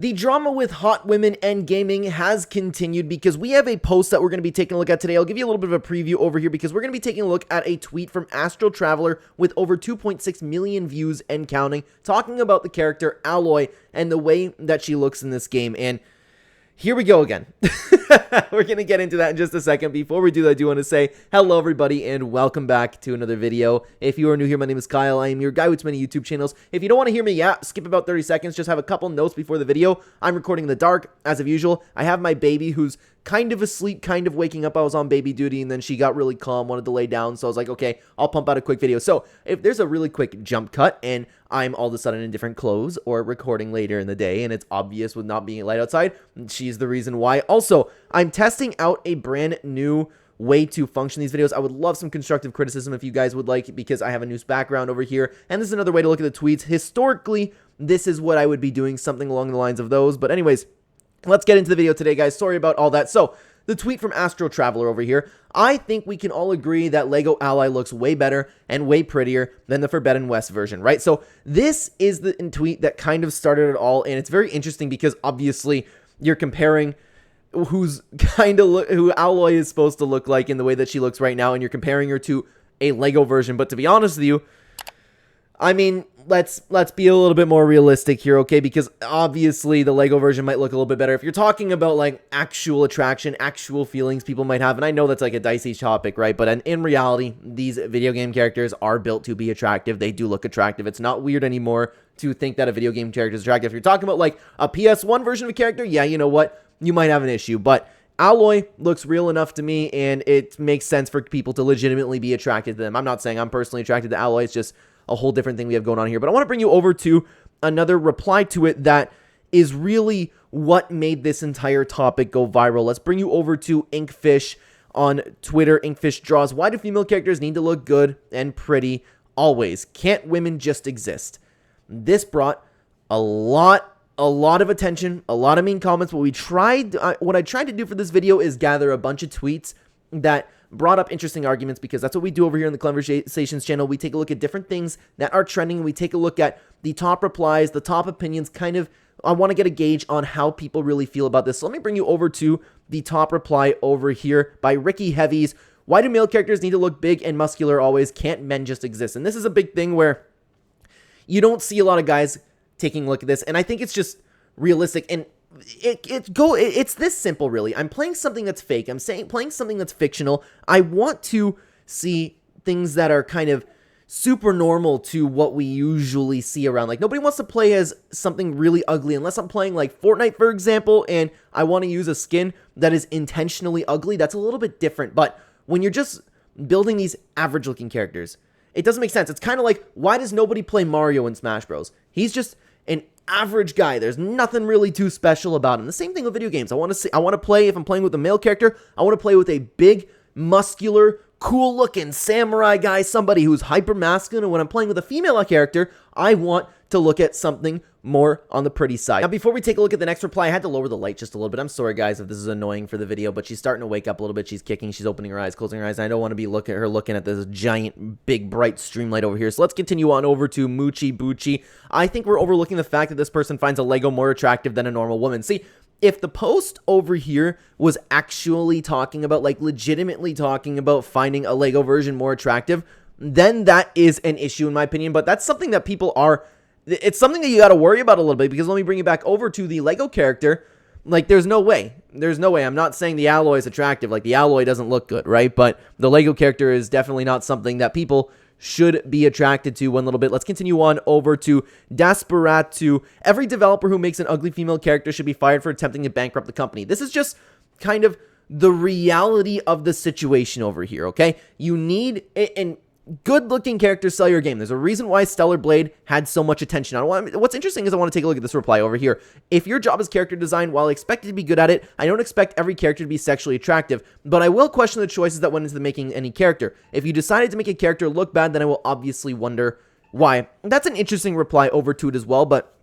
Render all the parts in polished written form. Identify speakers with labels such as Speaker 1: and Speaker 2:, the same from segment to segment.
Speaker 1: The drama with hot women and gaming has continued because we have a post that we're going to be taking a look at today. I'll give you a little bit of a preview over here because we're going to be taking a look at a tweet from Astral Traveler with over 2.6 million views and counting, talking about the character Alloy and the way that she looks in this game. And here we go again. We're going to get into that in just a second. Before we do that, I do want to say hello, everybody, and welcome back to another video. If you are new here, my name is Kyle. I am your guy with many YouTube channels. If you don't want to hear me, skip about 30 seconds. Just have a couple notes before the video. I'm recording in the dark, as of usual. I have my baby who's kind of asleep, kind of waking up. I was on baby duty, and then she got really calm, wanted to lay down, so I was like, okay, I'll pump out a quick video. So if there's a really quick jump cut, and I'm all of a sudden in different clothes or recording later in the day, and it's obvious with not being light outside, she's the reason why. Also, I'm testing out a brand new way to function these videos. I would love some constructive criticism if you guys would like, because I have a news background over here, and this is another way to look at the tweets. Historically, this is what I would be doing, something along the lines of those, but anyways, let's get into the video today, guys. Sorry about all that. So, the tweet from Astro Traveler over here. I think we can all agree that Lego Ally looks way better and way prettier than the Forbidden West version, right? So, this is the tweet that kind of started it all, and it's very interesting because obviously you're comparing who Alloy is supposed to look like in the way that she looks right now, and you're comparing her to a Lego version. But to be honest with you, I mean, let's be a little bit more realistic here, okay? Because obviously the Lego version might look a little bit better. If you're talking about like actual attraction, actual feelings people might have, and I know that's like a dicey topic, right? But in reality, these video game characters are built to be attractive. They do look attractive. It's not weird anymore to think that a video game character is attractive. If you're talking about like a PS1 version of a character, yeah, you know what? You might have an issue, but Alloy looks real enough to me, and it makes sense for people to legitimately be attracted to them. I'm not saying I'm personally attracted to Alloy. It's just a whole different thing we have going on here. But I want to bring you over to another reply to it that is really what made this entire topic go viral. Let's bring you over to Inkfish on Twitter. Inkfish draws, why do female characters need to look good and pretty always? Can't women just exist? This brought a lot of attention, a lot of mean comments. What I tried to do for this video is gather a bunch of tweets that brought up interesting arguments, because that's what we do over here in the Clenversations channel. We take a look at different things that are trending, and we take a look at the top replies, the top opinions, kind of. I want to get a gauge on how people really feel about this. So let me bring you over to the top reply over here by Ricky Heavies. Why do male characters need to look big and muscular always? Can't men just exist? And this is a big thing where you don't see a lot of guys taking a look at this, and I think it's just realistic, and it's this simple, really. I'm playing something that's fake. I'm playing something that's fictional. I want to see things that are kind of super normal to what we usually see around. Like, nobody wants to play as something really ugly unless I'm playing like Fortnite, for example, and I want to use a skin that is intentionally ugly. That's a little bit different. But when you're just building these average looking characters, it doesn't make sense. It's kind of like, why does nobody play Mario in Smash Bros? He's just an average guy. There's nothing really too special about him. The same thing with video games. I want to play, if I'm playing with a male character, I want to play with a big, muscular, cool looking samurai guy, somebody who's hyper masculine. And when I'm playing with a female character, I want to look at something more on the pretty side. Now, before we take a look at the next reply, I had to lower the light just a little bit. I'm sorry, guys, if this is annoying for the video, but she's starting to wake up a little bit. She's kicking, she's opening her eyes, closing her eyes, and I don't want to be looking at this giant, big, bright streamlight over here. So let's continue on over to Muchi. I think we're overlooking the fact that this person finds a Lego more attractive than a normal woman. See, if the post over here was actually talking about, like, legitimately talking about finding a Lego version more attractive, then that is an issue in my opinion. But that's something that people are... It's something that you got to worry about a little bit, because let me bring you back over to the Lego character. Like, there's no way. I'm not saying the Alloy is attractive. Like, the Alloy doesn't look good, right? But the Lego character is definitely not something that people should be attracted to. One little bit. Let's continue on over to Desperat. Every developer who makes an ugly female character should be fired for attempting to bankrupt the company. This is just kind of the reality of the situation over here, okay? You need... and good-looking characters sell your game. There's a reason why Stellar Blade had so much attention. What's interesting is I want to take a look at this reply over here. If your job is character design, while I expect you to be good at it, I don't expect every character to be sexually attractive, but I will question the choices that went into making any character. If you decided to make a character look bad, then I will obviously wonder why. That's an interesting reply over to it as well, but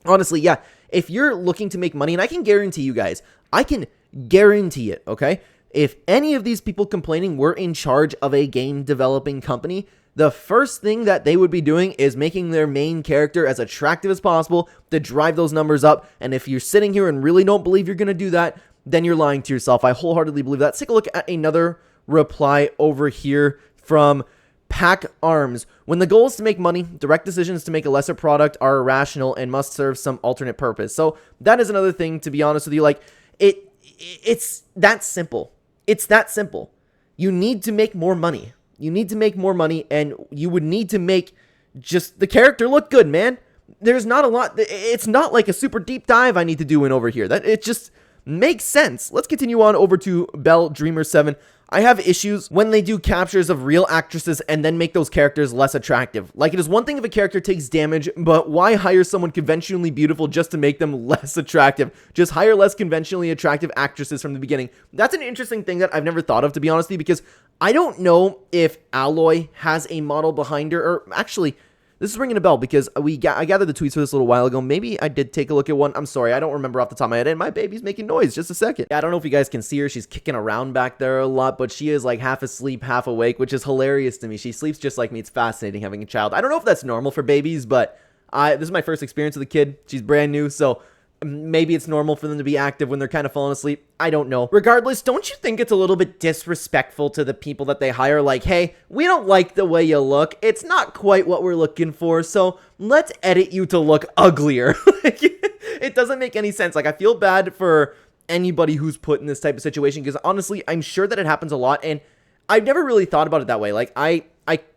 Speaker 1: honestly, yeah, if you're looking to make money, and I can guarantee you guys, I can guarantee it, okay? If any of these people complaining were in charge of a game developing company, the first thing that they would be doing is making their main character as attractive as possible to drive those numbers up. And if you're sitting here and really don't believe you're going to do that, then you're lying to yourself. I wholeheartedly believe that. Let's take a look at another reply over here from Pack Arms. When the goal is to make money, direct decisions to make a lesser product are irrational and must serve some alternate purpose. So that is another thing, to be honest with you. Like, it's that simple. It's that simple. You need to make more money. You need to make more money, and you would need to make just the character look good, man. There's not a lot. It's not like a super deep dive I need to do in over here. That it just makes sense. Let's continue on over to Belle Dreamer 7. I have issues when they do captures of real actresses and then make those characters less attractive. Like, it is one thing if a character takes damage, but why hire someone conventionally beautiful just to make them less attractive? Just hire less conventionally attractive actresses from the beginning. That's an interesting thing that I've never thought of, to be honest with you, because I don't know if Alloy has a model behind her, or actually, this is ringing a bell because I gathered the tweets for this a little while ago. Maybe I did take a look at one. I'm sorry, I don't remember off the top of my head. And my baby's making noise. Just a second. I don't know if you guys can see her. She's kicking around back there a lot, but she is like half asleep, half awake, which is hilarious to me. She sleeps just like me. It's fascinating having a child. I don't know if that's normal for babies, but this is my first experience with a kid. She's brand new, so maybe it's normal for them to be active when they're kind of falling asleep. I don't know. Regardless, don't you think it's a little bit disrespectful to the people that they hire? Like, hey, we don't like the way you look. It's not quite what we're looking for, so let's edit you to look uglier. It doesn't make any sense. Like, I feel bad for anybody who's put in this type of situation, because honestly, I'm sure that it happens a lot, and I've never really thought about it that way. Like, I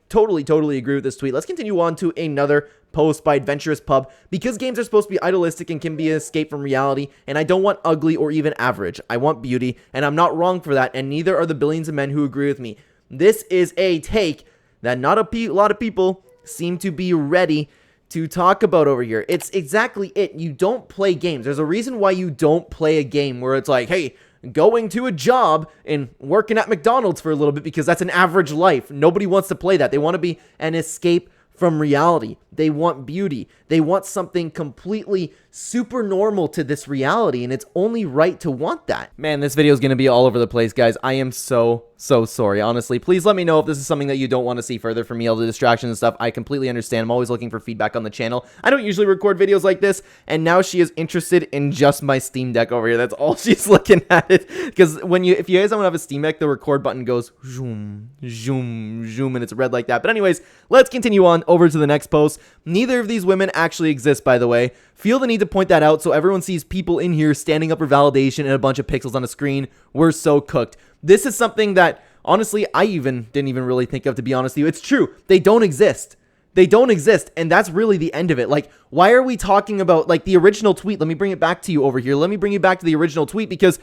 Speaker 1: totally agree with this tweet. Let's continue on to another post by Adventurous Pub. Because games are supposed to be idealistic and can be an escape from reality, and I don't want ugly or even average. I want beauty, and I'm not wrong for that, and neither are the billions of men who agree with me. This is a take that not a lot of people seem to be ready to talk about over here. It's exactly it. You don't play games. There's a reason why you don't play a game where it's like, hey, going to a job and working at McDonald's for a little bit, because that's an average life. Nobody wants to play that. They want to be an escape from reality. They want beauty. They want something completely super normal to this reality, and it's only right to want that. Man, this video is going to be all over the place, guys. I am so sorry, honestly. Please let me know if this is something that you don't want to see further from me, all the distractions and stuff. I completely understand. I'm always looking for feedback on the channel. I don't usually record videos like this, and now she is interested in just my Steam Deck over here. That's all she's looking at it, because if you guys don't have a Steam Deck, the record button goes zoom, zoom, zoom, and it's red like that. But anyways, let's continue on over to the next post. Neither of these women actually exist, by the way. Feel the need to point that out so everyone sees people in here standing up for validation and a bunch of pixels on a screen. We're so cooked. This is something that, honestly, I didn't even really think of, to be honest with you. It's true. They don't exist. They don't exist, and that's really the end of it. Like, why are we talking about, like, the original tweet? Let me bring it back to you over here. Let me bring you back to the original tweet, because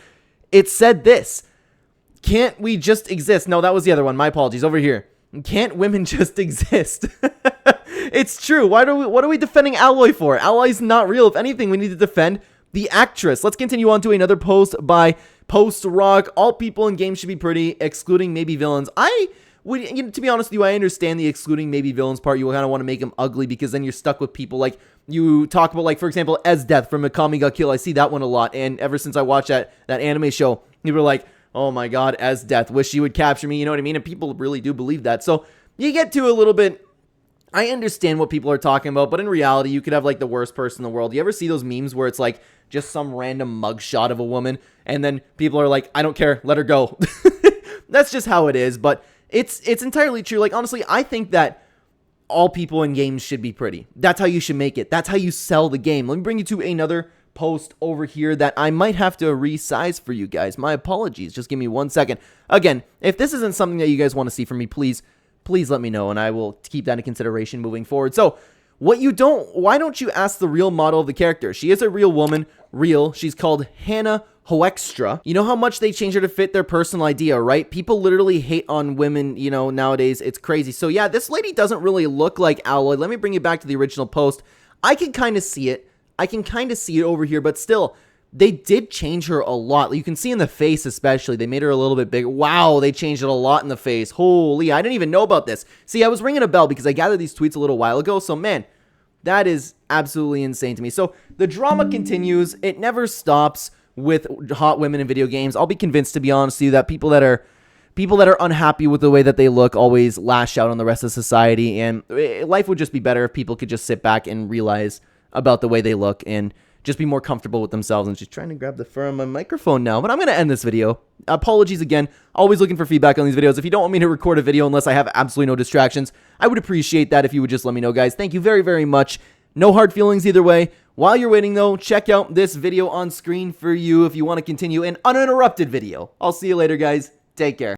Speaker 1: it said this. Can't we just exist? No, that was the other one. My apologies. Over here. Can't women just exist? It's true. What are we defending Alloy for? Alloy's not real. If anything, we need to defend the actress. Let's continue on to another post by Post Rock. All people in games should be pretty, excluding maybe villains. To be honest with you, I understand the excluding maybe villains part. You kind of want to make them ugly, because then you're stuck with people. Like, you talk about, like, for example, Death from Akami Ga Kill. I see that one a lot, and ever since I watched that anime show, people were like, oh my god, Death, wish she would capture me, you know what I mean? And people really do believe that. So you get to a little bit, I understand what people are talking about, but in reality, you could have, like, the worst person in the world. You ever see those memes where it's like just some random mugshot of a woman, and then people are like, I don't care, let her go. That's just how it is. But it's entirely true. Like, honestly, I think that all people in games should be pretty. That's how you should make it. That's how you sell the game. Let me bring you to another post over here that I might have to resize for you guys. My apologies. Just give me 1 second. Again, if this isn't something that you guys want to see from me, please let me know, and I will keep that in consideration moving forward. So, why don't you ask the real model of the character? She is a real woman. She's called Hannah Hoekstra. You know how much they change her to fit their personal idea, right? People literally hate on women, you know, nowadays. It's crazy. So yeah, this lady doesn't really look like Alloy. Let me bring you back to the original post. I can kind of see it. Over here, but still, they did change her a lot. You can see in the face especially. They made her a little bit bigger. Wow, they changed it a lot in the face. Holy, I didn't even know about this. See, I was ringing a bell because I gathered these tweets a little while ago. So, man, that is absolutely insane to me. So, the drama continues. It never stops with hot women in video games. I'll be convinced, to be honest with you, that people that are people that are unhappy with the way that they look always lash out on the rest of society, and life would just be better if people could just sit back and realize about the way they look and just be more comfortable with themselves. And just trying to grab the fur on my microphone now, but I'm going to end this video. Apologies again. Always looking for feedback on these videos. If you don't want me to record a video unless I have absolutely no distractions, I would appreciate that if you would just let me know, guys. Thank you very, very much. No hard feelings either way. While you're waiting, though, check out this video on screen for you if you want to continue an uninterrupted video. I'll see you later, guys. Take care.